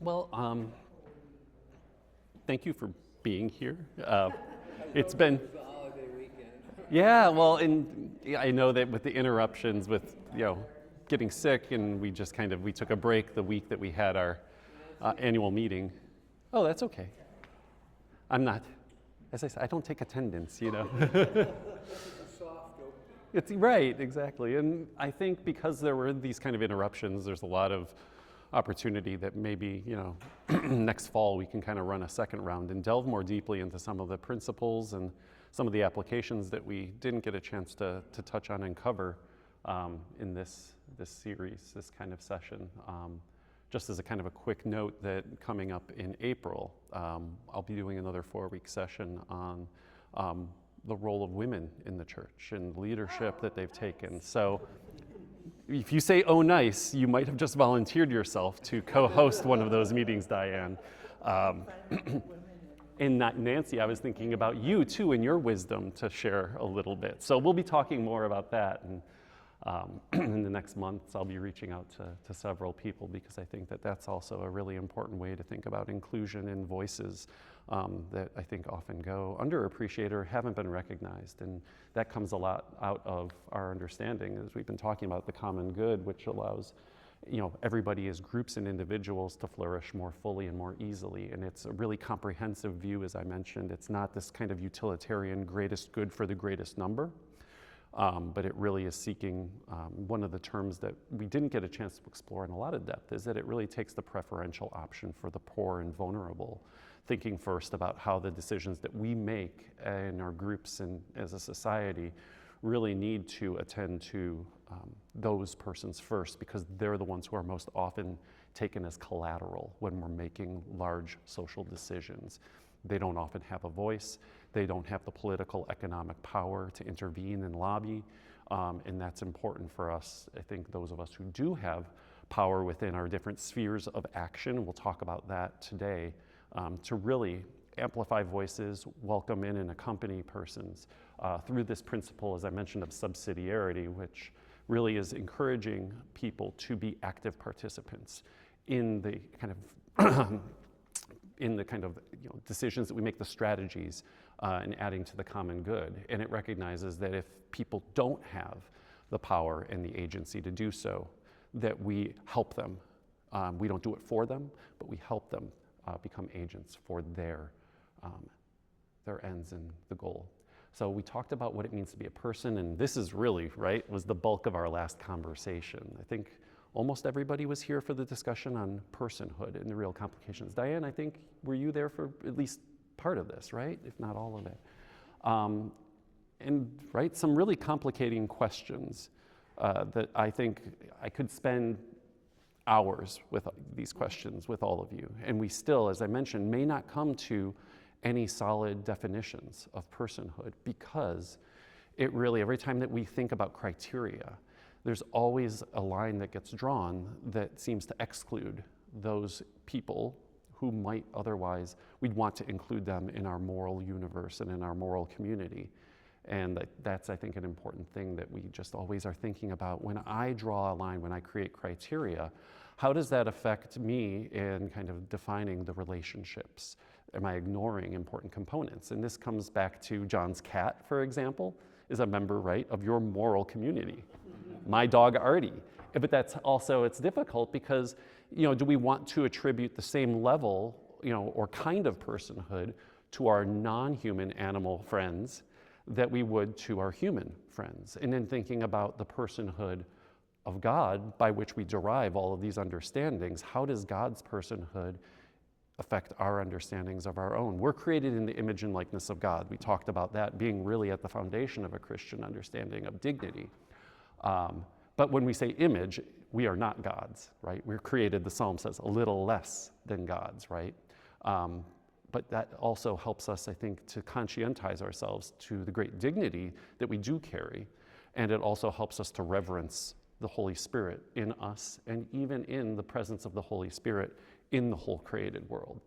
Well, thank you for being here. It's been, It was a holiday weekend. yeah, well, and I know that with the interruptions with, getting sick, and we took a break the week that we had our annual meeting. Oh, that's okay. I'm not, as I said, I don't take attendance, It's a soft opening. It's right, exactly. And I think because there were these kind of interruptions, there's a lot of opportunity that maybe, next fall we can kind of run a second round and delve more deeply into some of the principles and some of the applications that we didn't get a chance to touch on and cover in this series, this kind of session. Just as a kind of a quick note that coming up in April, I'll be doing another 4-week session on the role of women in the church and leadership that they've taken. So if you say, oh, nice, you might have just volunteered yourself to co-host one of those meetings, Diane. And Nancy, I was thinking about you too and your wisdom to share a little bit. So we'll be talking more about that. And in the next months, I'll be reaching out to several people because I think that that's also a really important way to think about inclusion and voices that I think often go underappreciated or haven't been recognized. And that comes a lot out of our understanding, as we've been talking about the common good, which allows everybody as groups and individuals to flourish more fully and more easily. And it's a really comprehensive view, as I mentioned. It's not this kind of utilitarian greatest good for the greatest number. But it really is seeking, one of the terms that we didn't get a chance to explore in a lot of depth is that it really takes the preferential option for the poor and vulnerable, thinking first about how the decisions that we make in our groups and as a society really need to attend to those persons first, because they're the ones who are most often taken as collateral when we're making large social decisions. They don't often have a voice. They don't have the political, economic power to intervene and lobby, and that's important for us. I think those of us who do have power within our different spheres of action, we'll talk about that today, to really amplify voices, welcome in and accompany persons through this principle, as I mentioned, of subsidiarity, which really is encouraging people to be active participants in the kind of decisions that we make, the strategies, and adding to the common good. And it recognizes that if people don't have the power and the agency to do so, that we help them. We don't do it for them, but we help them become agents for their ends and the goal. So we talked about what it means to be a person, and this is really, was the bulk of our last conversation. I think almost everybody was here for the discussion on personhood and the real complications. Diane, I think, were you there for at least part of this, right? If not all of it. And some really complicating questions that I think I could spend hours with these questions with all of you. And we still, as I mentioned, may not come to any solid definitions of personhood, because it really, every time that we think about criteria, there's always a line that gets drawn that seems to exclude those people who might otherwise, we'd want to include them in our moral universe and in our moral community. And that's, I think, an important thing that we just always are thinking about. When I draw a line, when I create criteria, how does that affect me in kind of defining the relationships? Am I ignoring important components? And this comes back to John's cat, for example, is a member, of your moral community. My dog, Artie. But that's also, it's difficult because, do we want to attribute the same level, or kind of personhood to our non-human animal friends that we would to our human friends? And then thinking about the personhood of God, by which we derive all of these understandings, how does God's personhood affect our understandings of our own? We're created in the image and likeness of God. We talked about that being really at the foundation of a Christian understanding of dignity. But when we say image, we are not gods, We're created, the psalm says, a little less than gods, But that also helps us, I think, to conscientize ourselves to the great dignity that we do carry. And it also helps us to reverence the Holy Spirit in us, and even in the presence of the Holy Spirit in the whole created world.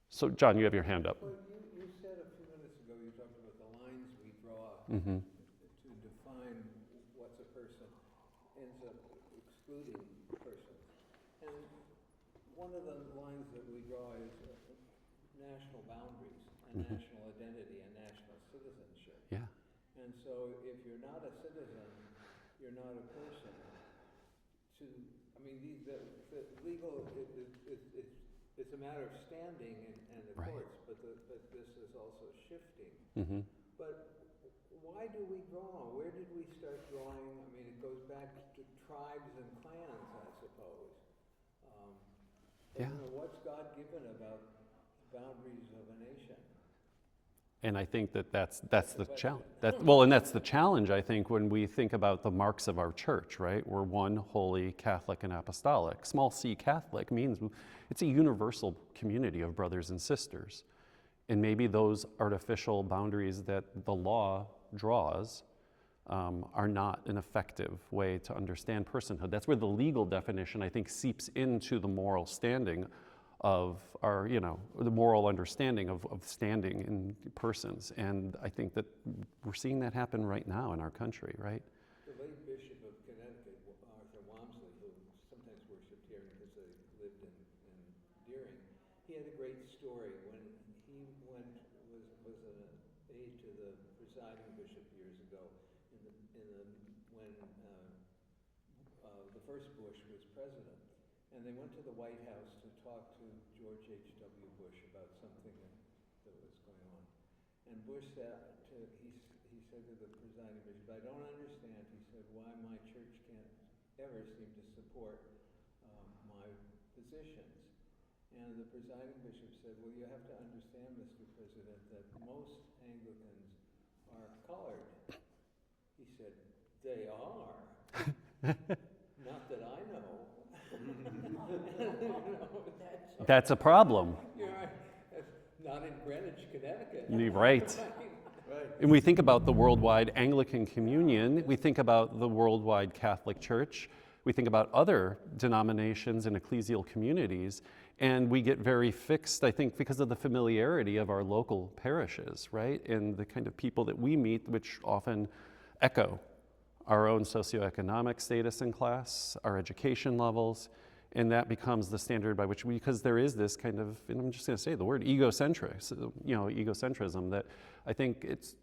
So, John, you have your hand up. Well, you said a few minutes ago, you talked about the lines we draw Mm-hmm. to define what's a person ends up excluding persons. And one of the lines that we draw is national boundaries and national identity and national citizenship. Yeah. And so if you're not a citizen, you're not a person. I mean, the legal, it's a matter of standing and the Right. courts, but this is also shifting. Mm-hmm. But why do we draw? Where did we start drawing? I mean, it goes back to tribes and clans, I suppose. But, Yeah. you know, what's God given about the boundaries of a nation? And I think that's the challenge. And that's the challenge, I think, when we think about the marks of our church, right? We're one, holy, Catholic, and apostolic. Small c Catholic means it's a universal community of brothers and sisters. And maybe those artificial boundaries that the law draws are not an effective way to understand personhood. That's where the legal definition, I think, seeps into the moral standing of our, the moral understanding of standing in persons. And I think that we're seeing that happen right now in our country, right? The late Bishop of Connecticut, Arthur Walmsley, who sometimes worshipped here because they lived in Deering, he had a great story when he was an aide to the presiding bishop years ago when the first Bush was president. And they went to the White House to talk to George H.W. Bush about something that was going on. And Bush said he said to the presiding bishop, I don't understand, he said, why my church can't ever seem to support my positions. And the presiding bishop said, well, you have to understand, Mr. President, that most Anglicans are colored. He said, they are. Not that I know. That's a problem. You're right. Not in Greenwich, Connecticut. You're right. And we think about the worldwide Anglican Communion, we think about the worldwide Catholic Church, we think about other denominations and ecclesial communities, and we get very fixed, I think, because of the familiarity of our local parishes, right? And the kind of people that we meet, which often echo our own socioeconomic status and class, our education levels, and that becomes the standard by which because there is this kind of, and I'm just going to say the word egocentrism that I think it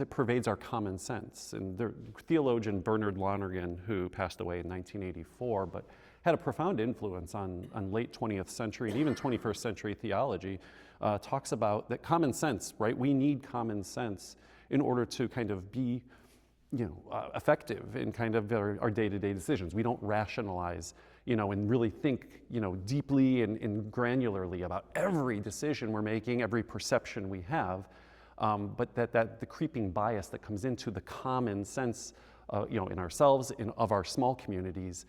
pervades our common sense. And the theologian Bernard Lonergan, who passed away in 1984, but had a profound influence on late 20th century and even 21st century theology, talks about that common sense, right? We need common sense in order to kind of be effective in kind of our day-to-day decisions. We don't rationalize, and really think, deeply and granularly about every decision we're making, every perception we have, but that the creeping bias that comes into the common sense, in ourselves, of our small communities,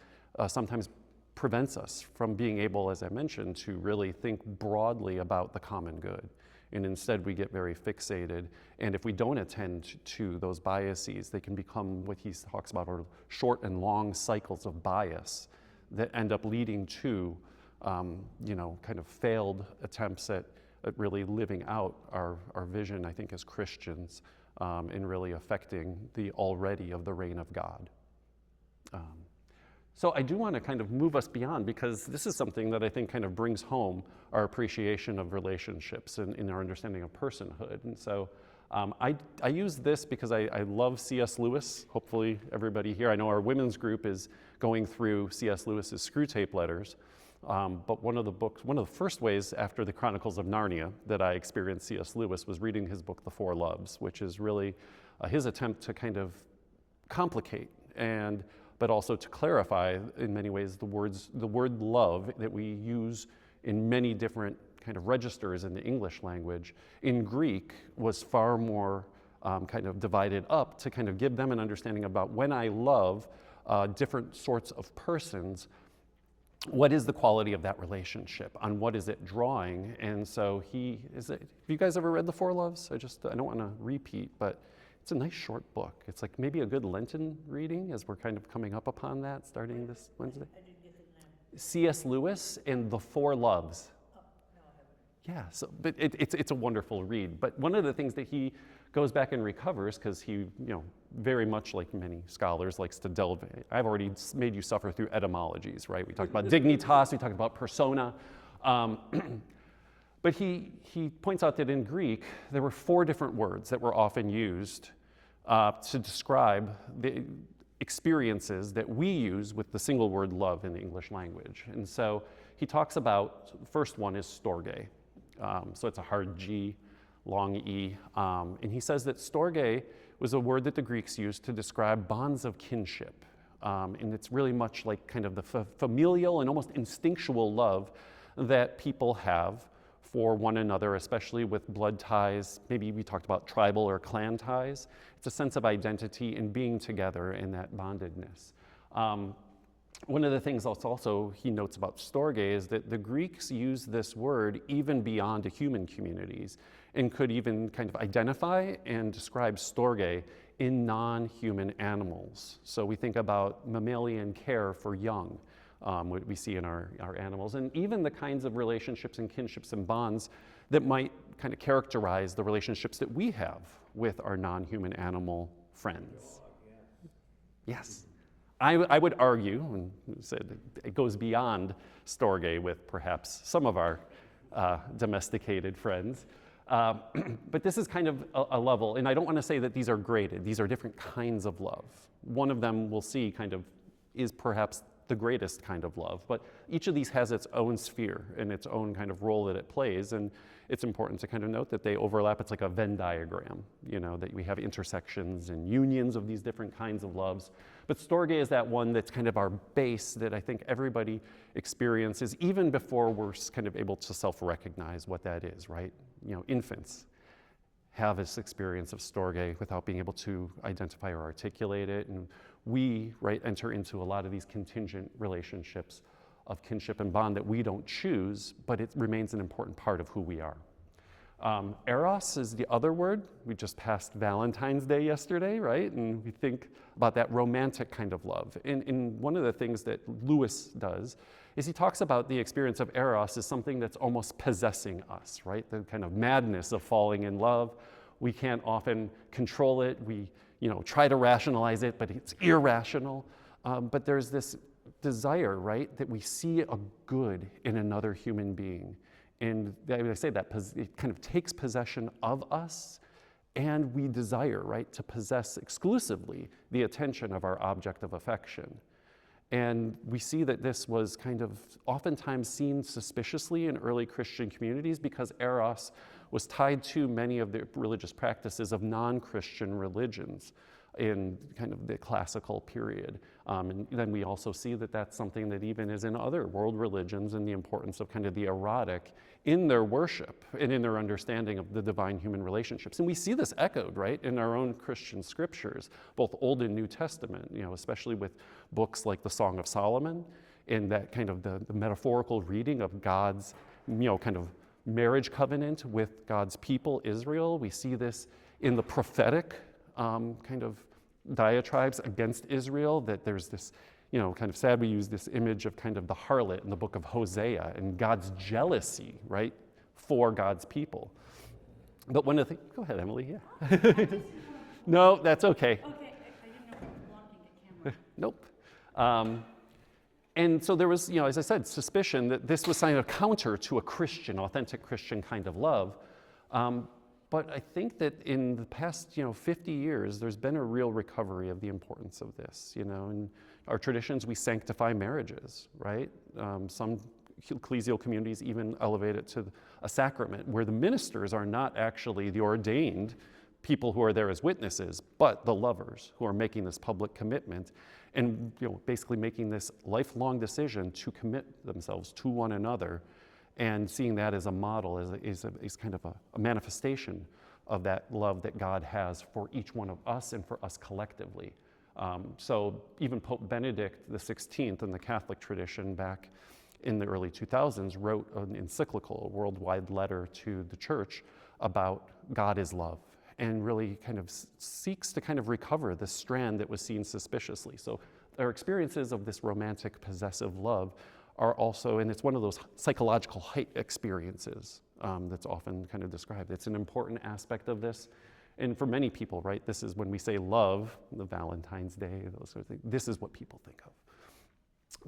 sometimes prevents us from being able, as I mentioned, to really think broadly about the common good. And instead we get very fixated. And if we don't attend to those biases, they can become what he talks about are short and long cycles of bias that end up leading to, kind of failed attempts at really living out our vision, I think, as Christians, in really affecting the already of the reign of God. So I do want to kind of move us beyond, because this is something that I think kind of brings home our appreciation of relationships and in our understanding of personhood. And so I use this because I love C.S. Lewis. Hopefully everybody here, I know our women's group is going through C.S. Lewis's Screwtape Letters. But one of the first ways after the Chronicles of Narnia that I experienced C.S. Lewis was reading his book, The Four Loves, which is really his attempt to kind of complicate but also to clarify in many ways the word love that we use in many different kind of registers in the English language. In Greek was far more kind of divided up to kind of give them an understanding about when I love different sorts of persons, what is the quality of that relationship? On what is it drawing? And so have you guys ever read The Four Loves? I don't want to repeat, but it's a nice short book. It's like maybe a good Lenten reading as we're kind of coming up upon that starting this Wednesday. I didn't get the name. C.S. Lewis and The Four Loves. Oh, no, I haven't. Yeah, so, but it's a wonderful read. But one of the things that he goes back and recovers, because he, very much like many scholars, likes to delve. I've already made you suffer through etymologies, right? We talked about dignitas, we talked about persona. But he points out that in Greek, there were 4 different words that were often used to describe the experiences that we use with the single word love in the English language. And so he talks about, the first one is storge. So it's a hard G, long E. And he says that storge was a word that the Greeks used to describe bonds of kinship. And it's really much like kind of the familial and almost instinctual love that people have for one another, especially with blood ties. Maybe we talked about tribal or clan ties. It's a sense of identity and being together in that bondedness. One of the things that's also he notes about storge is that the Greeks used this word even beyond the human communities and could even kind of identify and describe storge in non-human animals. So we think about mammalian care for young, what we see in our animals, and even the kinds of relationships and kinships and bonds that might kind of characterize the relationships that we have with our non-human animal friends. Yes. I would argue, and said it goes beyond storge with perhaps some of our domesticated friends, but this is kind of a level, and I don't want to say that these are graded. These are different kinds of love. One of them we'll see kind of is perhaps the greatest kind of love, but each of these has its own sphere and its own kind of role that it plays, and it's important to kind of note that they overlap. It's like a Venn diagram, that we have intersections and unions of these different kinds of loves. But storge is that one that's kind of our base that I think everybody experiences even before we're kind of able to self-recognize what that is, right? Infants have this experience of storge without being able to identify or articulate it, and we, right, enter into a lot of these contingent relationships of kinship and bond that we don't choose, but it remains an important part of who we are. Eros is the other word. We just passed Valentine's Day yesterday, right? And we think about that romantic kind of love. And one of the things that Lewis does is he talks about the experience of Eros as something that's almost possessing us, right? The kind of madness of falling in love. We can't often control it. We, try to rationalize it, but it's irrational. But there's this desire, right, that we see a good in another human being. And I say that it kind of takes possession of us, and we desire, right, to possess exclusively the attention of our object of affection. And we see that this was kind of oftentimes seen suspiciously in early Christian communities because Eros was tied to many of the religious practices of non-Christian religions in kind of the classical period. And then we also see that that's something that even is in other world religions, and the importance of kind of the erotic in their worship and in their understanding of the divine human relationships. And we see this echoed, right, in our own Christian scriptures, both Old and New Testament, especially with books like the Song of Solomon, and that kind of the metaphorical reading of God's, kind of marriage covenant with God's people, Israel. We see this in the prophetic kind of diatribes against Israel, that there's this, kind of sad we use this image of kind of the harlot in the book of Hosea and God's jealousy, right, for God's people. But one of the things, go ahead, Emily, yeah. No, that's okay. Okay, I didn't know if I was blocking the camera. Nope. And so there was, as I said, suspicion that this was kind of counter to a Christian, authentic Christian kind of love. But I think that in the past, 50 years, there's been a real recovery of the importance of this. In our traditions, we sanctify marriages, right? Some ecclesial communities even elevate it to a sacrament where the ministers are not actually the ordained people who are there as witnesses, but the lovers who are making this public commitment and basically making this lifelong decision to commit themselves to one another, and seeing that as a model, is kind of a manifestation of that love that God has for each one of us and for us collectively. So even Pope Benedict XVI in the Catholic tradition back in the early 2000s wrote an encyclical, a worldwide letter to the church about God is love, and really kind of seeks to kind of recover this strand that was seen suspiciously. So our experiences of this romantic possessive love are also, and it's one of those psychological height experiences that's often kind of described. It's an important aspect of this. And for many people, right, this is when we say love, the Valentine's Day, those sort of things, this is what people think of.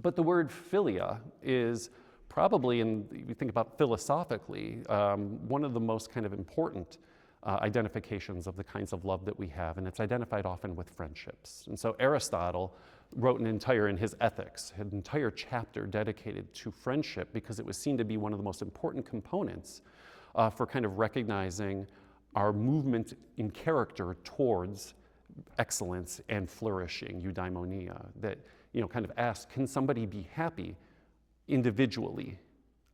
But the word philia is probably, and you think about philosophically, one of the most kind of important identifications of the kinds of love that we have, and it's identified often with friendships. And so Aristotle wrote in his Ethics, an entire chapter dedicated to friendship because it was seen to be one of the most important components for kind of recognizing our movement in character towards excellence and flourishing, eudaimonia, that, kind of ask, can somebody be happy individually,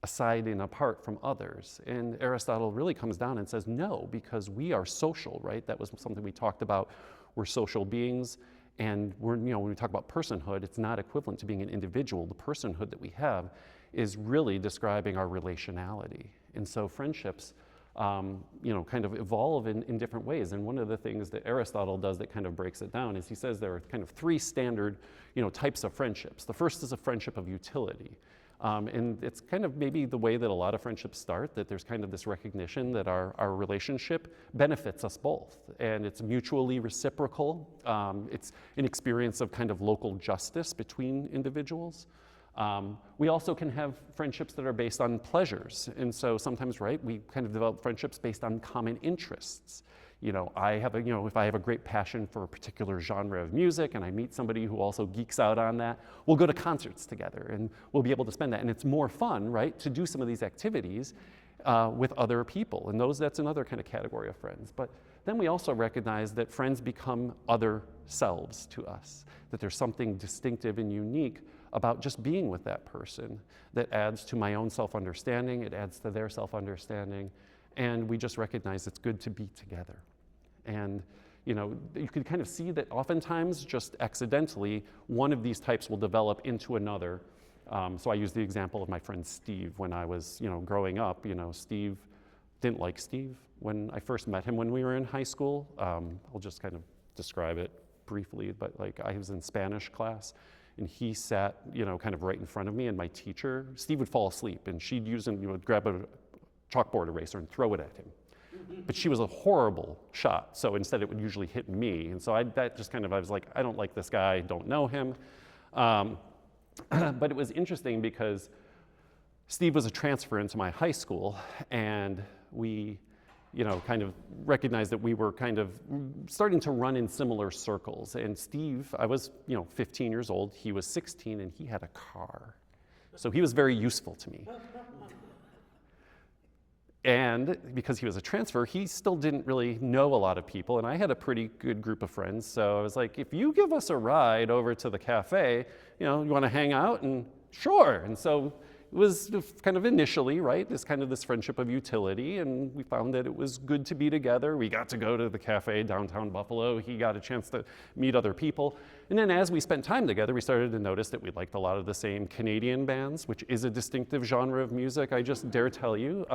aside and apart from others? And Aristotle really comes down and says, no, because we are social, right? That was something we talked about. We're social beings, and when we talk about personhood, it's not equivalent to being an individual. The personhood that we have is really describing our relationality. And so friendships kind of evolve in different ways. And one of the things that Aristotle does that kind of breaks it down is he says there are kind of three standard, types of friendships. The first is a friendship of utility. And it's kind of maybe the way that a lot of friendships start, that there's kind of this recognition that our relationship benefits us both. And it's mutually reciprocal. It's an experience of kind of local justice between individuals. We also can have friendships that are based on pleasures. And so sometimes, right, we kind of develop friendships based on common interests. If I have a great passion for a particular genre of music and I meet somebody who also geeks out on that, we'll go to concerts together and we'll be able to spend that. And it's more fun, right, to do some of these activities with other people. And that's another kind of category of friends. But then we also recognize that friends become other selves to us, that there's something distinctive and unique about just being with that person that adds to my own self-understanding, it adds to their self-understanding, and we just recognize it's good to be together. And you can kind of see that oftentimes, just accidentally, one of these types will develop into another. So I use the example of my friend Steve. When I was growing up, Steve didn't like Steve. When I first met him when we were in high school, I'll just kind of describe it briefly, but I was in Spanish class, and he sat, kind of right in front of me, and my teacher, Steve would fall asleep, and she'd grab a chalkboard eraser and throw it at him. But she was a horrible shot, so instead it would usually hit me. And so I was like, I don't like this guy, I don't know him. But it was interesting because Steve was a transfer into my high school, and we kind of recognized that we were kind of starting to run in similar circles. And Steve, I was 15 years old, he was 16, and he had a car. So he was very useful to me. And because he was a transfer, he still didn't really know a lot of people, and I had a pretty good group of friends. So I was like, if you give us a ride over to the cafe, you want to hang out? And sure. And so it was kind of initially, right, this friendship of utility, and we found that it was good to be together. We got to go to the cafe downtown Buffalo. He got a chance to meet other people. And then as we spent time together, we started to notice that we liked a lot of the same Canadian bands, which is a distinctive genre of music, I just dare tell you.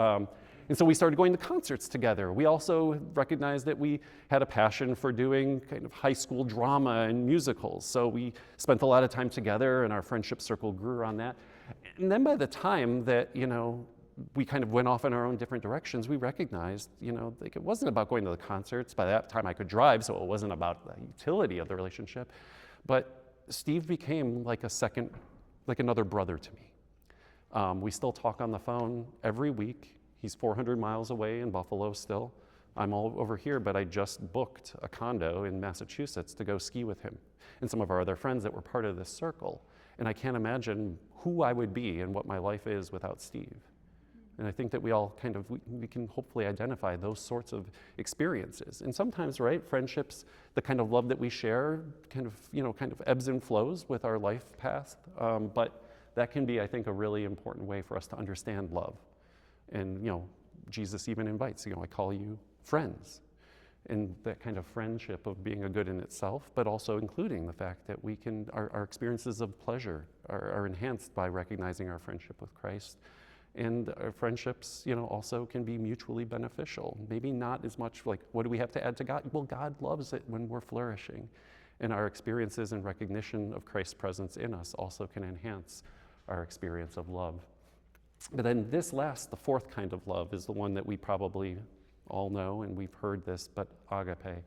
And so we started going to concerts together. We also recognized that we had a passion for doing kind of high school drama and musicals. So we spent a lot of time together, and our friendship circle grew around that. And then by the time that, we kind of went off in our own different directions, we recognized, it wasn't about going to the concerts. By that time I could drive, so it wasn't about the utility of the relationship. But Steve became like another brother to me. We still talk on the phone every week. He's 400 miles away in Buffalo still. I'm all over here, but I just booked a condo in Massachusetts to go ski with him and some of our other friends that were part of this circle. And I can't imagine who I would be and what my life is without Steve. And I think that we all we can hopefully identify those sorts of experiences. And sometimes, right, friendships, the kind of love that we share kind of ebbs and flows with our life path. But that can be, I think, a really important way for us to understand love. And, Jesus even invites, I call you friends. And that kind of friendship of being a good in itself, but also including the fact that our experiences of pleasure are enhanced by recognizing our friendship with Christ. And our friendships, also can be mutually beneficial. Maybe not as much like, what do we have to add to God? Well, God loves it when we're flourishing. And our experiences and recognition of Christ's presence in us also can enhance our experience of love. But then this last, the fourth kind of love, is the one that we probably all know, and we've heard this, but agape.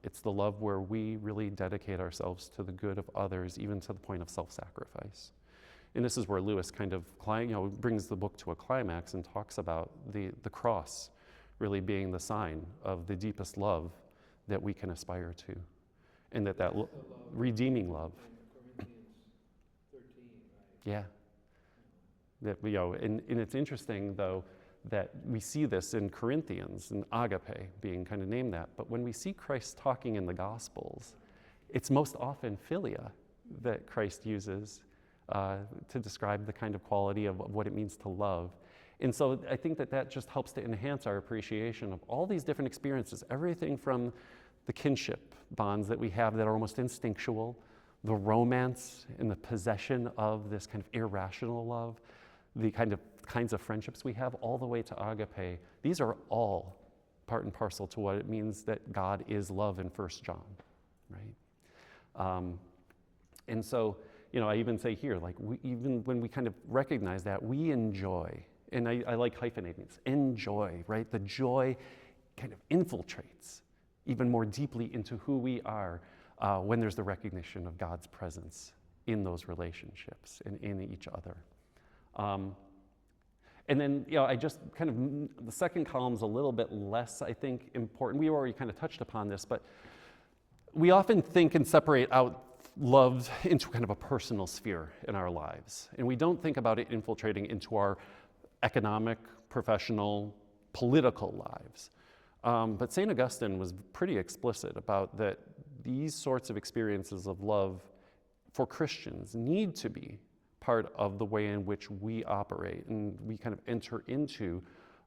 It's the love where we really dedicate ourselves to the good of others, even to the point of self-sacrifice. And this is where Lewis kind of brings the book to a climax and talks about the cross really being the sign of the deepest love that we can aspire to. And that redeeming love. In Corinthians 13, right? Yeah. That and it's interesting though that we see this in Corinthians and agape being kind of named that, but when we see Christ talking in the Gospels, it's most often philia that Christ uses to describe the kind of quality of what it means to love. And so I think that just helps to enhance our appreciation of all these different experiences, everything from the kinship bonds that we have that are almost instinctual, the romance and the possession of this kind of irrational love, the kinds of friendships we have, all the way to agape. These are all part and parcel to what it means that God is love in 1 John, right? And so, I even say here, even when we kind of recognize that, we enjoy, and I like hyphenating this, enjoy, right? The joy kind of infiltrates even more deeply into who we are when there's the recognition of God's presence in those relationships and in each other. And then, I just kind of, the second column's a little bit less, I think, important. We already kind of touched upon this, but we often think and separate out love into kind of a personal sphere in our lives. And we don't think about it infiltrating into our economic, professional, political lives. But St. Augustine was pretty explicit about that these sorts of experiences of love for Christians need to be part of the way in which we operate, and we kind of enter into,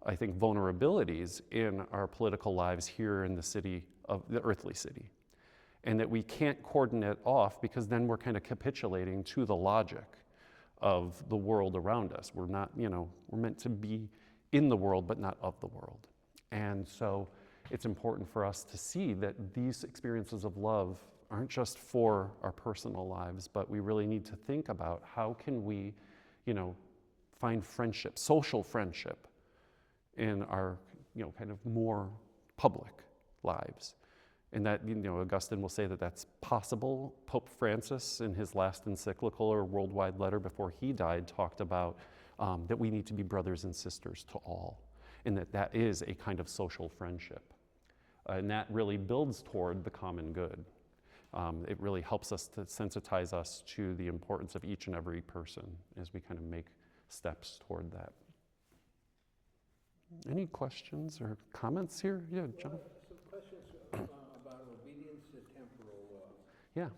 I think, vulnerabilities in our political lives here in the city of the earthly city, and that we can't cordon it off because then we're kind of capitulating to the logic of the world around us. We're not, we're meant to be in the world but not of the world. And so it's important for us to see that these experiences of love aren't just for our personal lives, but we really need to think about how can we, find friendship, social friendship in our, kind of more public lives. And that, Augustine will say that that's possible. Pope Francis, in his last encyclical or worldwide letter before he died, talked about that we need to be brothers and sisters to all, and that is a kind of social friendship. And that really builds toward the common good. It really helps us to sensitize us to the importance of each and every person as we kind of make steps toward that. Any questions or comments here? Yeah, John? Some questions about obedience to temporal law. Yeah.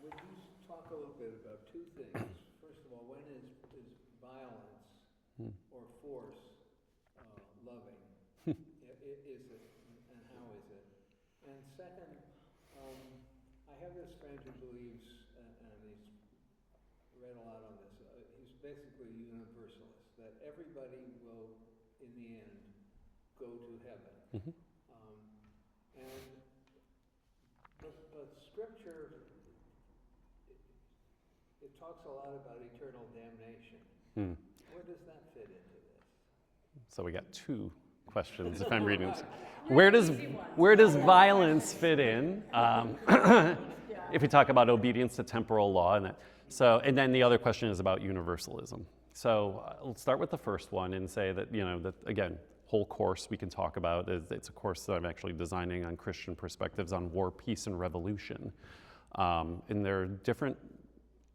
Would you talk a little bit about two things? First of all, when is violence or force loving? Is it, and how is it? And second, I have this friend who believes, and he's read a lot on this, he's basically a universalist, that everybody will, in the end, go to heaven. Mm-hmm. But Scripture, it talks a lot about eternal damnation. Where does that fit into this? So we got two questions, if I'm reading this. Where does violence fit in? If we talk about obedience to temporal law, and then the other question is about universalism. So let's start with the first one and say that that again, whole course we can talk about. It's a course that I'm actually designing on Christian perspectives on war, peace, and revolution, and there are different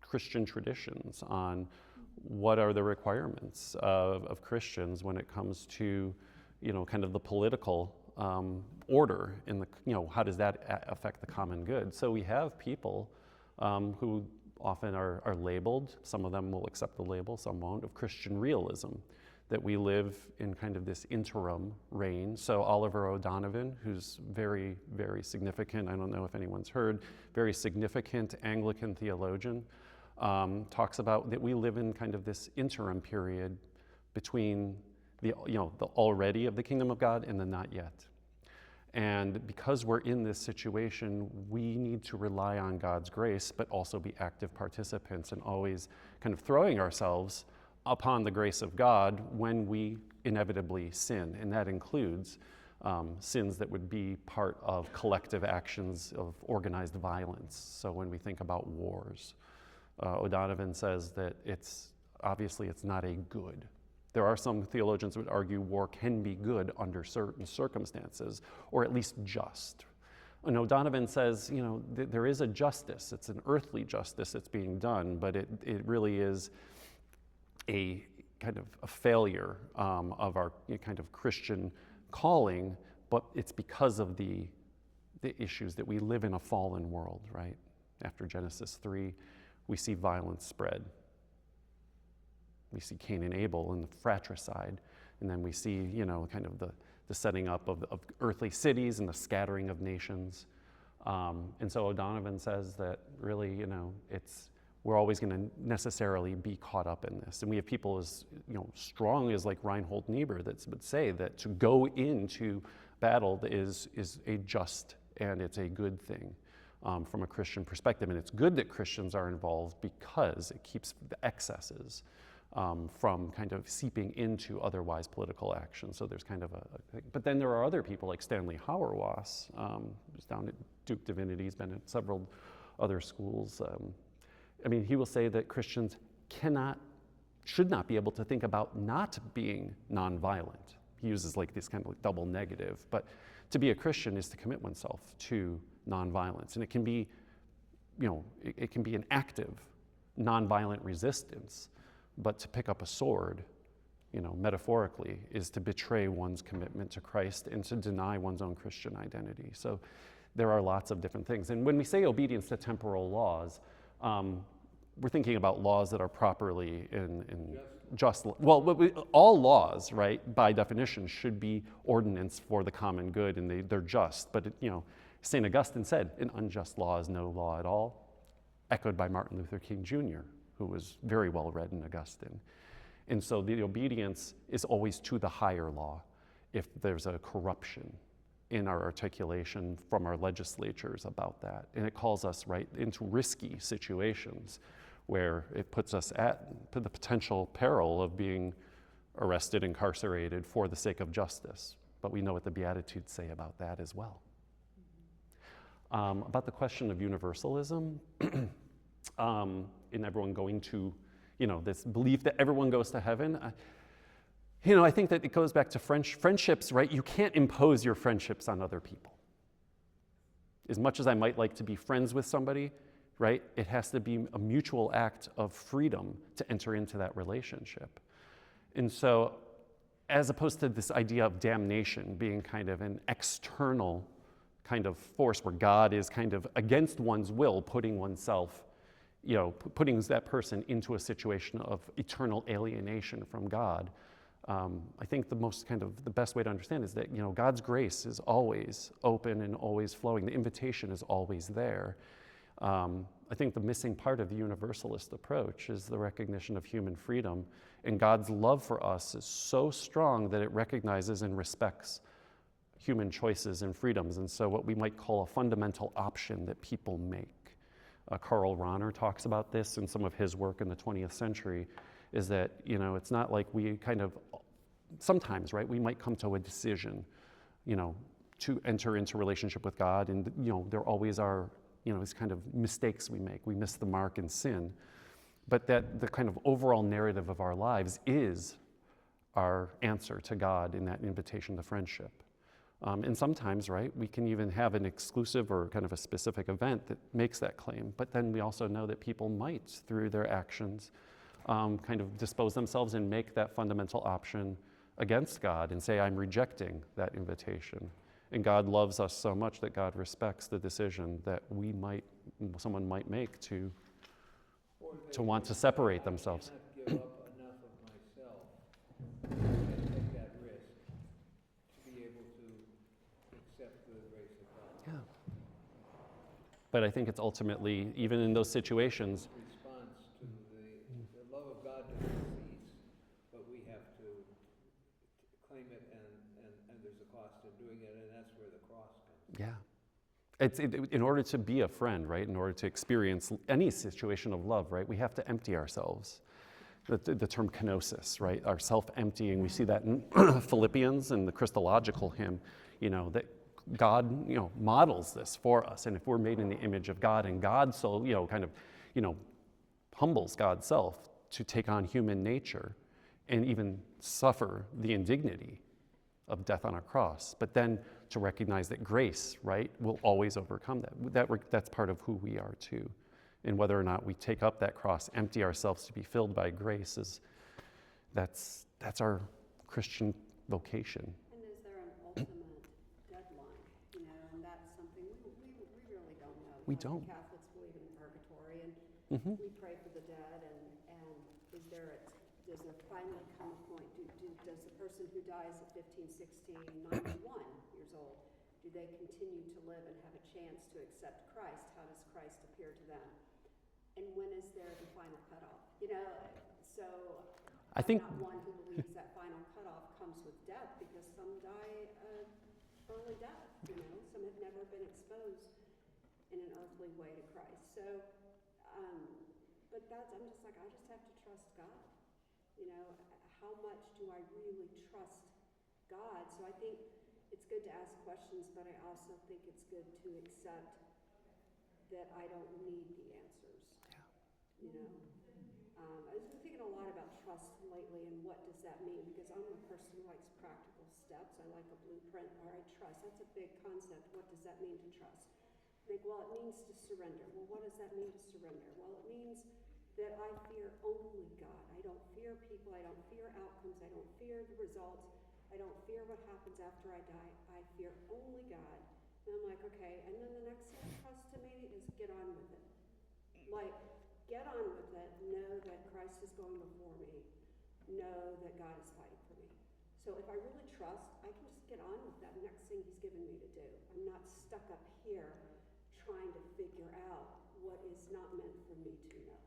Christian traditions on what are the requirements of Christians when it comes to kind of the political order in the, how does that affect the common good? So we have people who often are labeled, some of them will accept the label, some won't, of Christian realism, that we live in kind of this interim reign. So Oliver O'Donovan, who's very, very significant, I don't know if anyone's heard, very significant Anglican theologian, talks about that we live in kind of this interim period between the already of the kingdom of God and the not yet. And because we're in this situation, we need to rely on God's grace, but also be active participants and always kind of throwing ourselves upon the grace of God when we inevitably sin. And that includes sins that would be part of collective actions of organized violence. So when we think about wars, O'Donovan says that it's not a good. There are some theologians who would argue war can be good under certain circumstances, or at least just. And O'Donovan says, there is a justice. It's an earthly justice that's being done, but it really is a kind of a failure of our kind of Christian calling, but it's because of the issues that we live in a fallen world, right? After Genesis 3, we see violence spread. We see Cain and Abel and the fratricide, and then we see, kind of the setting up of earthly cities and the scattering of nations. And so O'Donovan says that really, we're always going to necessarily be caught up in this. And we have people as strong as like Reinhold Niebuhr that would say that to go into battle is a just and it's a good thing from a Christian perspective. And it's good that Christians are involved because it keeps the excesses from kind of seeping into otherwise political action. So there's kind of a thing. But then there are other people like Stanley Hauerwas, who's down at Duke Divinity, he's been at several other schools. He will say that Christians should not be able to think about not being nonviolent. He uses like this kind of like double negative, but to be a Christian is to commit oneself to nonviolence. And it can be, it can be an active nonviolent resistance. But to pick up a sword, metaphorically, is to betray one's commitment to Christ and to deny one's own Christian identity. So there are lots of different things. And when we say obedience to temporal laws, we're thinking about laws that are properly in just. All laws, right, by definition, should be ordinance for the common good, and they're just. But St. Augustine said, "An unjust law is no law at all," echoed by Martin Luther King Jr., who was very well read in Augustine. And so the obedience is always to the higher law if there's a corruption in our articulation from our legislatures about that. And it calls us right into risky situations where it puts us at the potential peril of being arrested, incarcerated for the sake of justice. But we know what the Beatitudes say about that as well. About the question of universalism, in everyone going to, this belief that everyone goes to heaven. I think that it goes back to friendships, right? You can't impose your friendships on other people. As much as I might like to be friends with somebody, right? It has to be a mutual act of freedom to enter into that relationship. And so, as opposed to this idea of damnation being kind of an external kind of force where God is kind of against one's will, putting oneself putting that person into a situation of eternal alienation from God. I think the best way to understand is that, God's grace is always open and always flowing. The invitation is always there. I think the missing part of the universalist approach is the recognition of human freedom. And God's love for us is so strong that it recognizes and respects human choices and freedoms. And so what we might call a fundamental option that people make. Karl Rahner talks about this in some of his work in the 20th century, is that, it's not like we kind of, sometimes, right, we might come to a decision, to enter into relationship with God, and, there always are, these kind of mistakes we make. We miss the mark and sin. But that the kind of overall narrative of our lives is our answer to God in that invitation to friendship. And sometimes, right, we can even have an exclusive or kind of a specific event that makes that claim. But then we also know that people might, through their actions, kind of dispose themselves and make that fundamental option against God and say, I'm rejecting that invitation. And God loves us so much that God respects the decision that someone might make to want to separate themselves. I cannot give up enough of myself and take that risk to be able to accept the grace of God. Yeah. But I think it's ultimately, even in those situations, Response to the love of God doesn't cease, but we have to claim it, and there's a cost in doing it, and that's where the cross In order to be a friend, right? In order to experience any situation of love, right? We have to empty ourselves. The term kenosis, right? Our self-emptying. We see that in Philippians and the Christological hymn, that God, models this for us. And if we're made in the image of God, and God so, humbles God's self to take on human nature and even suffer the indignity of death on a cross, but then to recognize that grace, right, will always overcome that. That's part of who we are too. And whether or not we take up that cross, empty ourselves to be filled by grace, that's our Christian vocation. And is there an ultimate deadline? And that's something we really don't know. We don't. Catholics believe in purgatory, and we pray for the dead. And does there finally come a point? Does the person who dies at 15, 16, 91 years old, do they continue to live and have a chance to accept Christ? How does Christ appear to them? And when is there the final cutoff? So I think I'm not one who believes that final cutoff comes with death, because some die early death. Some have never been exposed in an earthly way to Christ. So, but I'm just like, I just have to trust God. How much do I really trust God? So I think it's good to ask questions, but I also think it's good to accept that I don't need the answers. I've been thinking a lot about trust lately, and what does that mean? Because I'm a person who likes practical steps. I like a blueprint. All right, trust. That's a big concept. What does that mean to trust? I think, well, it means to surrender. Well, what does that mean to surrender? Well, it means that I fear only God. I don't fear people. I don't fear outcomes. I don't fear the results. I don't fear what happens after I die. I fear only God. And I'm like, okay. And then the next thing it trust to me is get on with it. Like, get on with it. Know that Christ is going before me. Know that God is fighting for me. So if I really trust, I can just get on with that next thing he's given me to do. I'm not stuck up here trying to figure out what is not meant for me to know.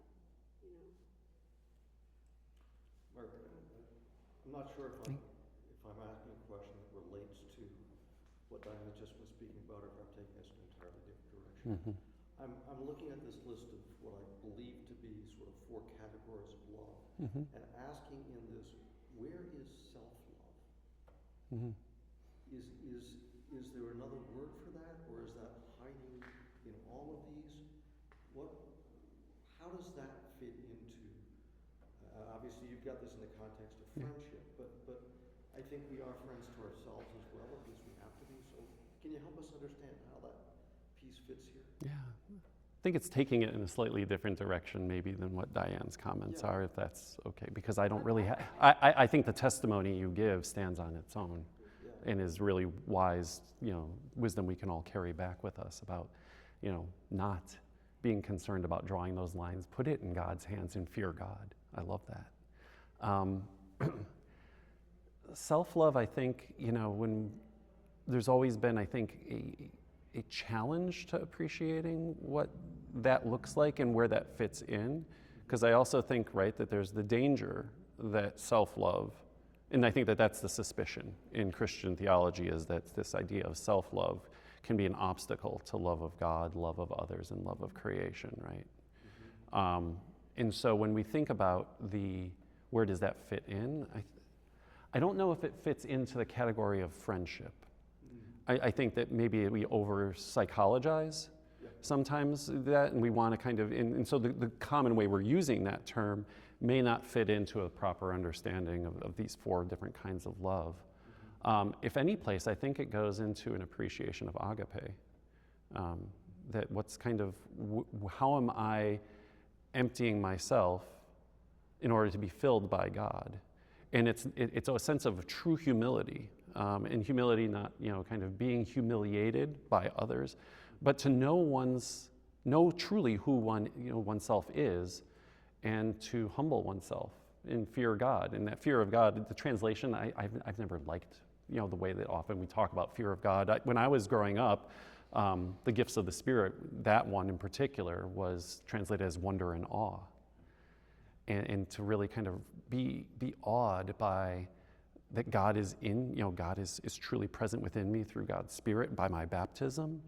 Mark, I'm not sure if I'm asking a question that relates to what Diana just was speaking about, or if I'm taking us in an entirely different direction. I'm looking at this list of what I believe to be sort of 4 categories of love, and asking in this, where is self-love? Is there another word for that, or is that hiding in all of these? How does that fit into? Obviously, you've got this in the context of friendship, but I think we are friends to ourselves as well. At least we have to be. So, can you help us understand how that piece fits here? Yeah. I think it's taking it in a slightly different direction maybe than what Diane's comments are, if that's okay, because I don't really have, I think the testimony you give stands on its own and is really wise, wisdom we can all carry back with us about, not being concerned about drawing those lines. Put it in God's hands and fear God. I love that. Self-love, I think, when there's always been, I think, a challenge to appreciating what that looks like and where that fits in. Because I also think, right, that there's the danger that self-love, and I think that that's the suspicion in Christian theology, is that this idea of self-love can be an obstacle to love of God, love of others, and love of creation, right? And so when we think about where does that fit in, I don't know if it fits into the category of friendship. I think that maybe we over-psychologize sometimes that, and we want to kind of, and so the common way we're using that term may not fit into a proper understanding of these 4 different kinds of love. If any place, I think it goes into an appreciation of agape. That what's kind of, how am I emptying myself in order to be filled by God? And it's a sense of true humility. And humility, not kind of being humiliated by others, but to know truly who oneself is, and to humble oneself and fear God. And that fear of God, the translation, I've never liked the way that often we talk about fear of God. When I was growing up, the gifts of the Spirit, that one in particular, was translated as wonder and awe, and to really kind of be awed by that God is God is truly present within me through God's Spirit by my baptism,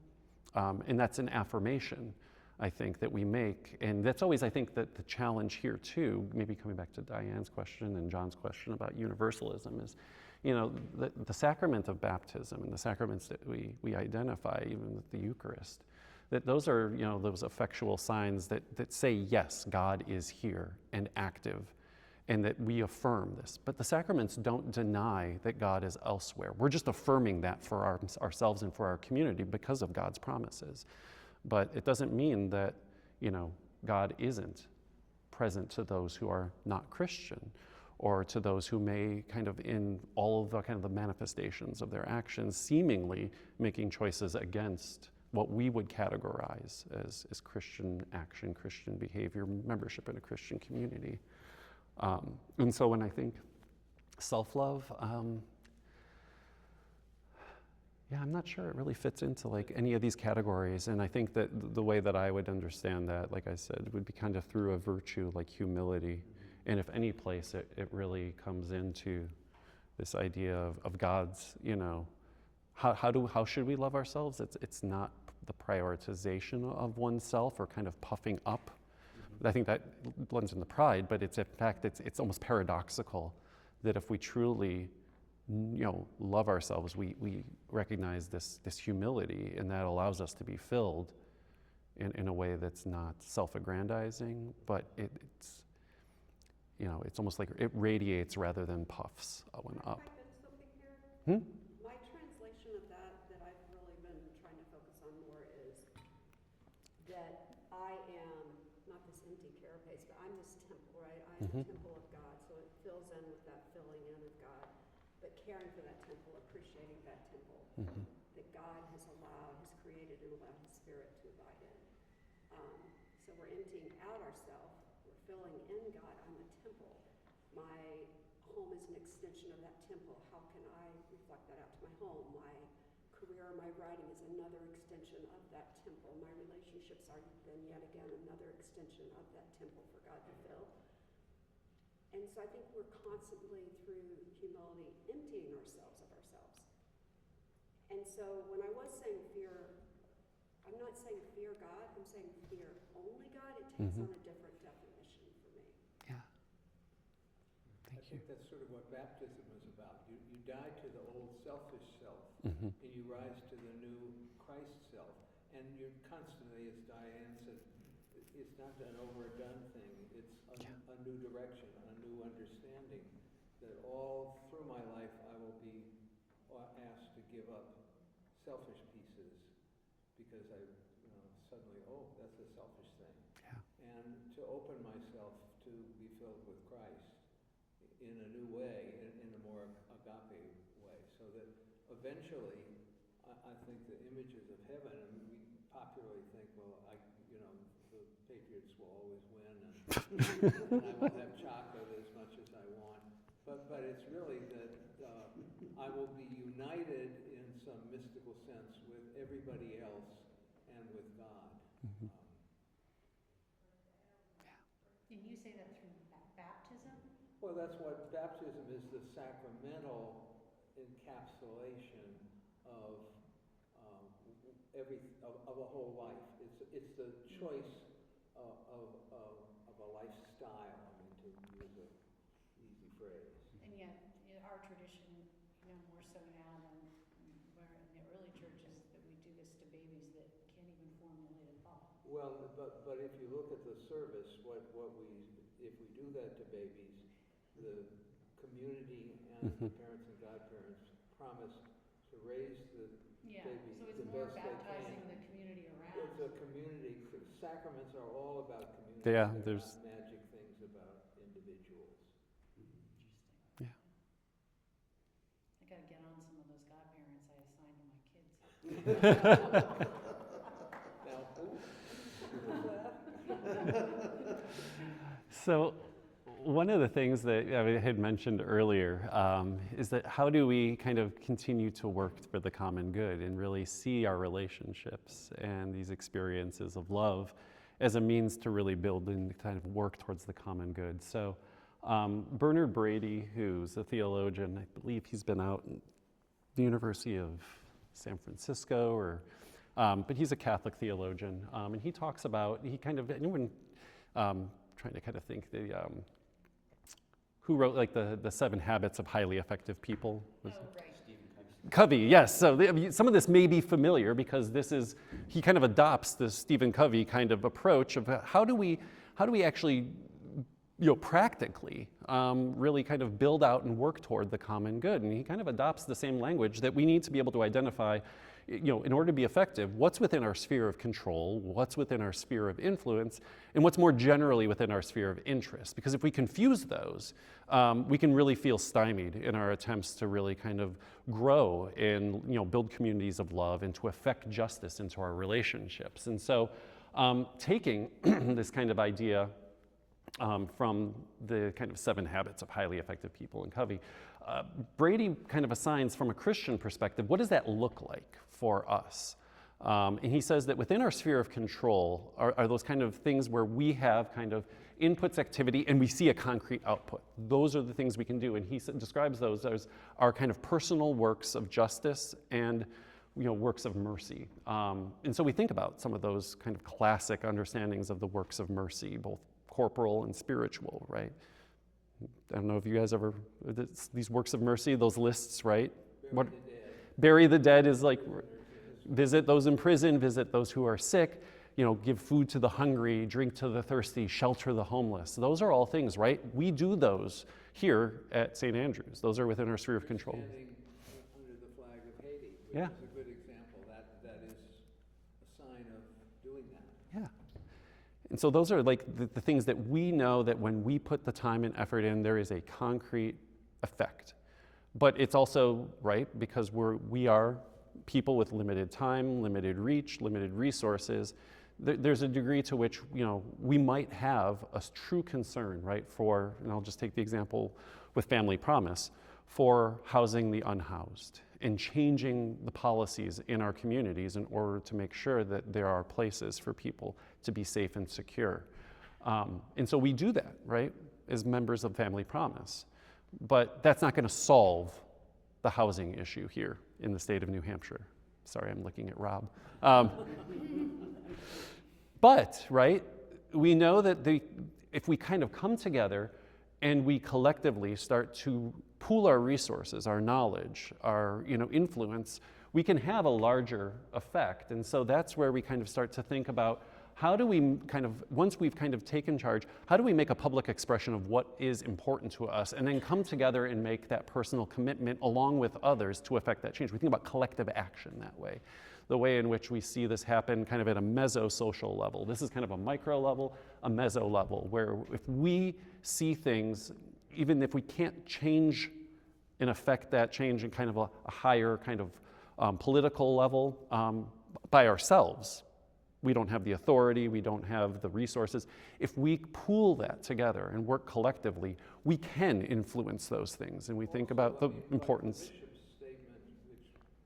And that's an affirmation, I think, that we make. And that's always, I think, that the challenge here too, maybe coming back to Diane's question and John's question about universalism, is, the sacrament of baptism and the sacraments that we identify, even with the Eucharist, that those are, those effectual signs that say, yes, God is here and active, and that we affirm this. But the sacraments don't deny that God is elsewhere. We're just affirming that for ourselves and for our community because of God's promises. But it doesn't mean that, God isn't present to those who are not Christian, or to those who may kind of, in all of the kind of the manifestations of their actions, seemingly making choices against what we would categorize as Christian action, Christian behavior, membership in a Christian community. And so when I think self-love, I'm not sure it really fits into like any of these categories. And I think that the way that I would understand that, like I said, would be kind of through a virtue like humility. And if any place it really comes into this idea of God's, how should we love ourselves? It's not the prioritization of oneself or kind of puffing up. I think that blends into pride, but in fact, it's almost paradoxical that if we truly, love ourselves, we recognize this humility, and that allows us to be filled in a way that's not self-aggrandizing, but it's almost like it radiates rather than puffs one up. Can I bit something here? Hmm? My translation of that I've really been trying to focus on more is that I am not this empty carapace, but I'm this temple, right? I'm the temple of God, so it fills in with that filling in of God, but caring for that temple, appreciating that temple that God has created and allowed His Spirit to abide in. So we're emptying out ourselves, we're filling in God. I'm a temple. My home is an extension of that temple. How can I reflect that out to my home? My career, my writing is another extension of that temple. My relationships are then yet again another extension of that temple for God to fill. And so I think we're constantly, through humility, emptying ourselves of ourselves. And so when I was saying fear, I'm not saying fear God, I'm saying fear only God. It takes on a different definition for me. Yeah. I think that's sort of what baptism is about. You die to the old selfish self, and you rise to the new Christ self. And you're constantly, as Diane said, it's not an overdone thing. It's a new direction, a new understanding that all through my life I will be asked to give up selfish pieces because I suddenly, that's a selfish thing. Yeah. And to open myself to be filled with Christ in a new way, in a more agape way, so that eventually I think the images of heaven, and we popularly think, well, the Patriots will always win, and I will have chocolate as much as I want. But it's really that I will be united in some mystical sense with everybody else and with God. And you say that through baptism? Well, that's what baptism is, the sacramental encapsulation of of a whole life. It's the choice of a lifestyle. I mean, to use an easy phrase. And yet, in our tradition, more so now than where in the early churches, that we do this to babies that can't even formulate a thought. Well, but if you look at the service, if we do that to babies, the community and the parents and godparents promise to raise the baby So it's the more best baptizing they can. the community around. It's a community. Sacraments are all about community. Yeah, They're there's- not magic things about individuals. Interesting. Yeah. I gotta get on some of those godparents I assigned to my kids. Now, who was that? So one of the things that I had mentioned earlier is that how do we kind of continue to work for the common good and really see our relationships and these experiences of love as a means to really build and kind of work towards the common good. So Bernard Brady, who's a theologian, I believe he's been out at the University of San Francisco or but he's a Catholic theologian, and he talks about, anyone trying to kind of think, who wrote like the 7 Habits of Highly Effective People? Right. Covey, yes. So some of this may be familiar because he kind of adopts this Stephen Covey kind of approach of how do we actually, practically really kind of build out and work toward the common good. And he kind of adopts the same language that we need to be able to identify, in order to be effective, what's within our sphere of control, what's within our sphere of influence, and what's more generally within our sphere of interest. Because if we confuse those, we can really feel stymied in our attempts to really kind of grow and build communities of love and to affect justice into our relationships. And so taking this kind of idea from the kind of 7 Habits of Highly Effective People in Covey, Brady kind of assigns from a Christian perspective, what does that look like for us? And he says that within our sphere of control are those kind of things where we have kind of inputs activity and we see a concrete output. Those are the things we can do. And he describes those as our kind of personal works of justice and works of mercy. And so we think about some of those kind of classic understandings of the works of mercy, both corporal and spiritual, right? I don't know if you guys ever, these works of mercy, those lists, right? Bury the dead is like, visit those in prison, visit those who are sick, give food to the hungry, drink to the thirsty, shelter the homeless. Those are all things, right? We do those here at St. Andrews. Those are within our sphere of control. Standing under the flag of Haiti, which Yeah. is a good example. That is a sign of doing that. Yeah. And so those are like the things that we know that when we put the time and effort in, there is a concrete effect. But it's also, right, because we are people with limited time, limited reach, limited resources. There's a degree to which, we might have a true concern, right, for, and I'll just take the example with Family Promise, for housing the unhoused and changing the policies in our communities in order to make sure that there are places for people to be safe and secure. And so we do that, right, as members of Family Promise. But that's not going to solve the housing issue here in the state of New Hampshire. Sorry, I'm looking at Rob. But, right, we know that if we kind of come together and we collectively start to pool our resources, our knowledge, our influence, we can have a larger effect. And so that's where we kind of start to think about how do we kind of, once we've kind of taken charge, how do we make a public expression of what is important to us and then come together and make that personal commitment along with others to affect that change? We think about collective action that way. The way in which we see this happen kind of at a meso-social level. This is kind of a micro level, a meso level, where if we see things, even if we can't change and affect that change in kind of a higher kind of political level by ourselves, we don't have the authority, we don't have the resources. If we pool that together and work collectively, we can influence those things. And we think about the importance. The bishop's statement, which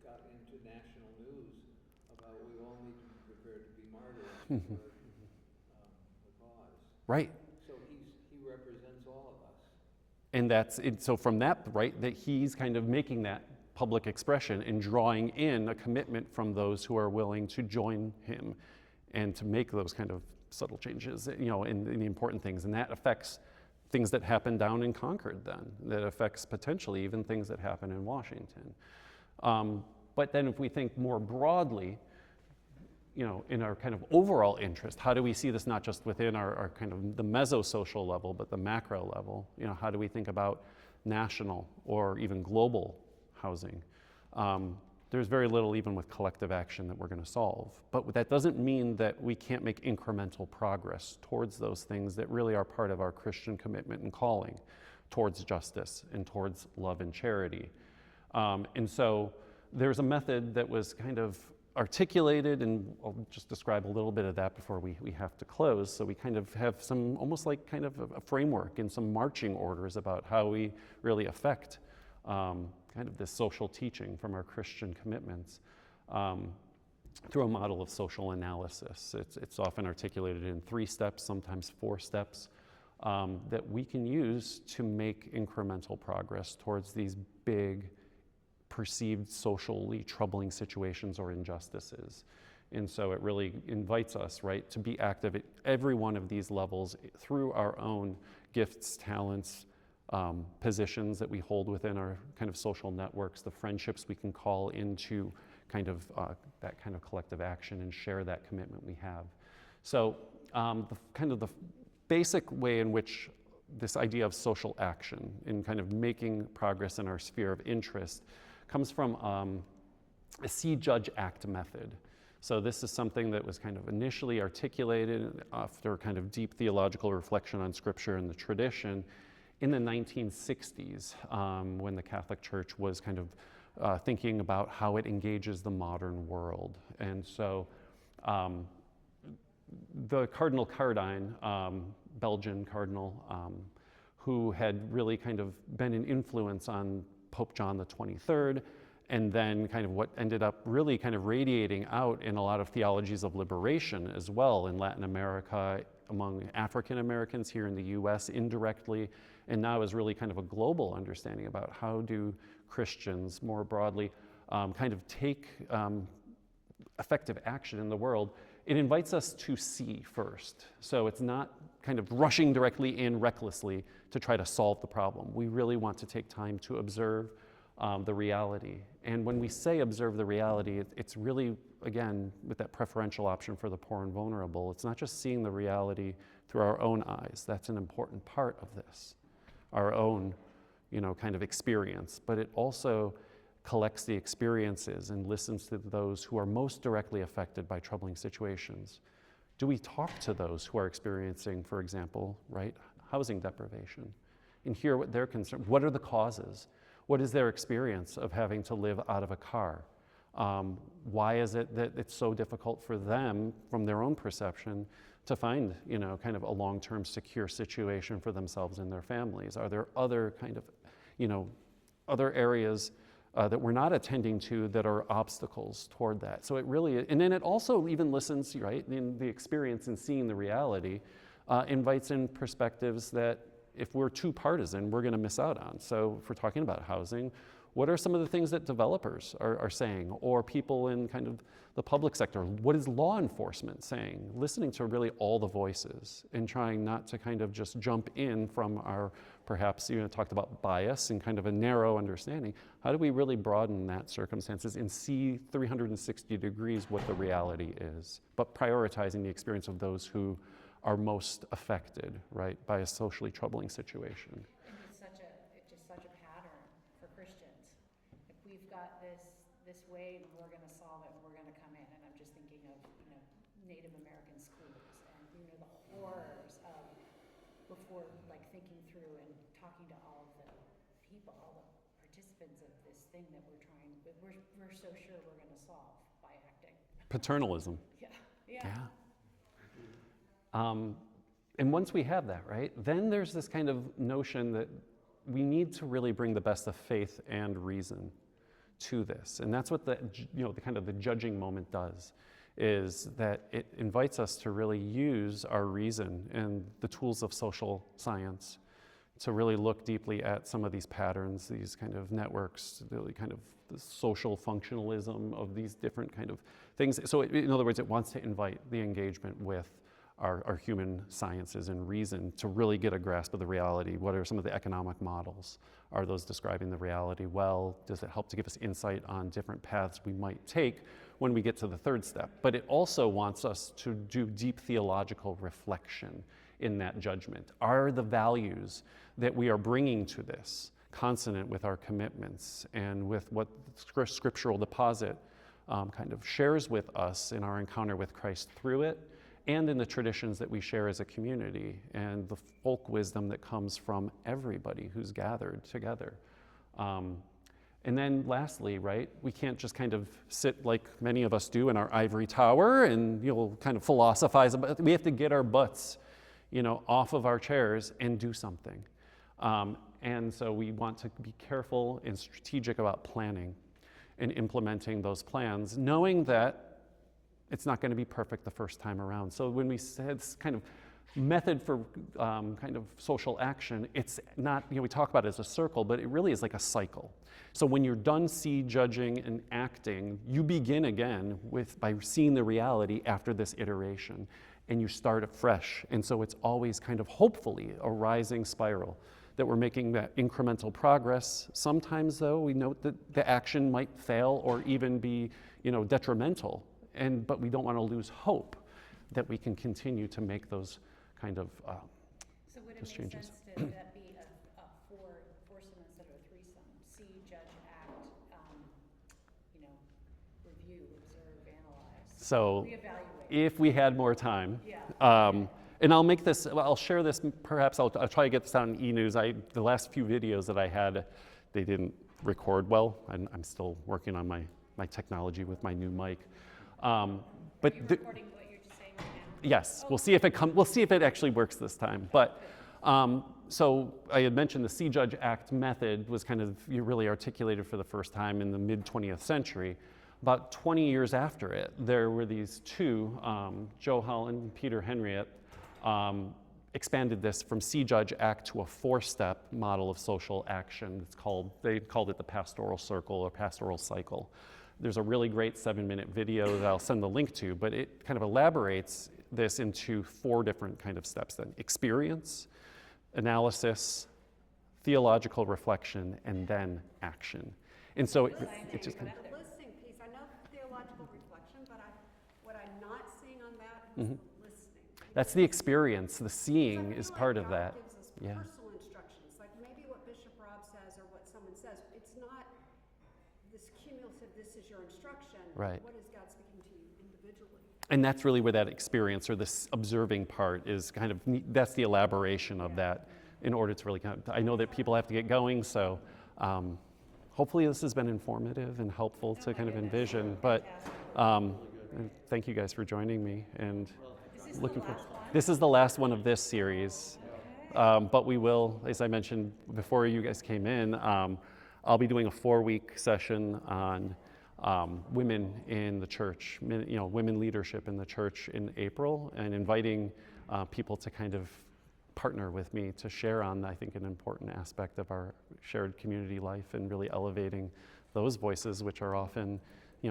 got into national news about we all need to be prepared to be martyrs for the cause. Right. So he represents all of us. And that's it. So from that, right, that he's kind of making that public expression and drawing in a commitment from those who are willing to join him and to make those kind of subtle changes, in the important things. And that affects things that happen down in Concord then. That affects potentially even things that happen in Washington. But then if we think more broadly, in our kind of overall interest, how do we see this not just within our kind of the mesosocial level, but the macro level? How do we think about national or even global housing? There's very little even with collective action that we're going to solve. But that doesn't mean that we can't make incremental progress towards those things that really are part of our Christian commitment and calling towards justice and towards love and charity. And so there's a method that was kind of articulated, and I'll just describe a little bit of that before we have to close. So we kind of have some, almost like kind of a framework and some marching orders about how we really affect kind of this social teaching from our Christian commitments through a model of social analysis. It's often articulated in 3 steps, sometimes 4 steps, that we can use to make incremental progress towards these big, perceived socially troubling situations or injustices. And so it really invites us, right, to be active at every one of these levels through our own gifts, talents, positions that we hold within our kind of social networks, the friendships we can call into kind of that kind of collective action and share that commitment we have. So the basic way in which this idea of social action and kind of making progress in our sphere of interest comes from a see, judge, act method. So this is something that was kind of initially articulated after kind of deep theological reflection on Scripture and the tradition in the 1960s, when the Catholic Church was kind of thinking about how it engages the modern world. And so the Cardinal Cardijn, Belgian cardinal, who had really kind of been an influence on Pope John the 23rd, and then kind of what ended up really kind of radiating out in a lot of theologies of liberation as well in Latin America, among African Americans here in the US indirectly, and now is really kind of a global understanding about how do Christians more broadly kind of take effective action in the world. It invites us to see first. So it's not kind of rushing directly in recklessly to try to solve the problem. We really want to take time to observe the reality. And when we say observe the reality, it's really, again, with that preferential option for the poor and vulnerable. It's not just seeing the reality through our own eyes. That's an important part of this, our own, kind of experience. But it also collects the experiences and listens to those who are most directly affected by troubling situations. Do we talk to those who are experiencing, for example, right, housing deprivation, and hear what they're concerned? What are the causes? What is their experience of having to live out of a car? Why is it that it's so difficult for them, from their own perception, to find, kind of a long-term secure situation for themselves and their families? Are there other kind of, other areas that we're not attending to that are obstacles toward that? So it really, and then it also even listens, right, in the experience and seeing the reality, invites in perspectives that if we're too partisan, we're going to miss out on. So if we're talking about housing, what are some of the things that developers are saying, or people in kind of the public sector? What is law enforcement saying? Listening to really all the voices and trying not to kind of just jump in from our, perhaps, talked about bias and kind of a narrow understanding. How do we really broaden that circumstances and see 360 degrees what the reality is, but prioritizing the experience of those who are most affected, right, by a socially troubling situation? And it's just such a pattern for Christians. If we've got this way and we're going to solve it, we're going to come in. And I'm just thinking of, Native American schools and, the horrors of before, like, thinking through and talking to all of the people, all the participants of this thing that we're so sure we're going to solve by acting. Paternalism. Yeah. And once we have that, right, then there's this kind of notion that we need to really bring the best of faith and reason to this. And that's what the kind of the judging moment does, is that it invites us to really use our reason and the tools of social science to really look deeply at some of these patterns, these kind of networks, really kind of the social functionalism of these different kind of things. So in other words, it wants to invite the engagement with our human sciences and reason to really get a grasp of the reality. What are some of the economic models? Are those describing the reality well? Does it help to give us insight on different paths we might take when we get to the third step? But it also wants us to do deep theological reflection in that judgment. Are the values that we are bringing to this consonant with our commitments and with what scriptural deposit kind of shares with us in our encounter with Christ through it, and in the traditions that we share as a community, and the folk wisdom that comes from everybody who's gathered together. And then lastly, right, we can't just kind of sit like many of us do in our ivory tower and kind of philosophize about it. We have to get our butts, off of our chairs and do something. And so we want to be careful and strategic about planning and implementing those plans, knowing that it's not going to be perfect the first time around. So when we said kind of method for kind of social action, it's not, we talk about it as a circle, but it really is like a cycle. So when you're done judging, and acting, you begin again by seeing the reality after this iteration, and you start afresh. And so it's always kind of hopefully a rising spiral, that we're making that incremental progress. Sometimes, though, we note that the action might fail or even be, detrimental, but we don't want to lose hope that we can continue to make those kind of So would it those make changes. sense to that be a foursome instead of a threesome? See, judge, act, review, observe, analyze, So reevaluate. if we had more time, Yeah. and I'll share this, perhaps I'll try to get this out in e-news. The last few videos that I had, they didn't record well. I'm still working on my technology with my new mic. Are you recording what you're just saying right now? Yes, we'll see if it actually works this time. But so I had mentioned the See, Judge, Act method was kind of really articulated for the first time in the mid 20th century. About 20 years after it, there were these two, Joe Holland and Peter Henriette, expanded this from See, Judge, Act to a 4-step model of social action. They called it the pastoral circle or pastoral cycle. There's a really great 7-minute video that I'll send the link to, but it kind of elaborates this into 4 different kind of steps then: experience, analysis, theological reflection, and then action. And so it just kind of, The listening piece, I know theological reflection, but what I'm not seeing on that is the listening. that's the experience. The seeing is part of that. God gives us Yeah. personal instructions, like maybe what Bishop Rob says or what someone says. It's not this cumulative, this is your instruction. Right. What is God speaking to you individually? And that's really where that experience or this observing part is kind of, that's the elaboration of that in order to really kind of, I know that people have to get going, so hopefully this has been informative and helpful to kind of envision. But and thank you guys for joining me, and looking forward. This is the last one of this series. But we will, as I mentioned before you guys came in, I'll be doing a 4-week session on women in the church, women leadership in the church in April, and inviting people to kind of partner with me to share on, I think, an important aspect of our shared community life, and really elevating those voices, which are often,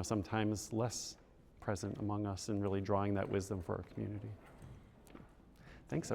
sometimes less present among us, and really drawing that wisdom for our community. Thanks, everyone.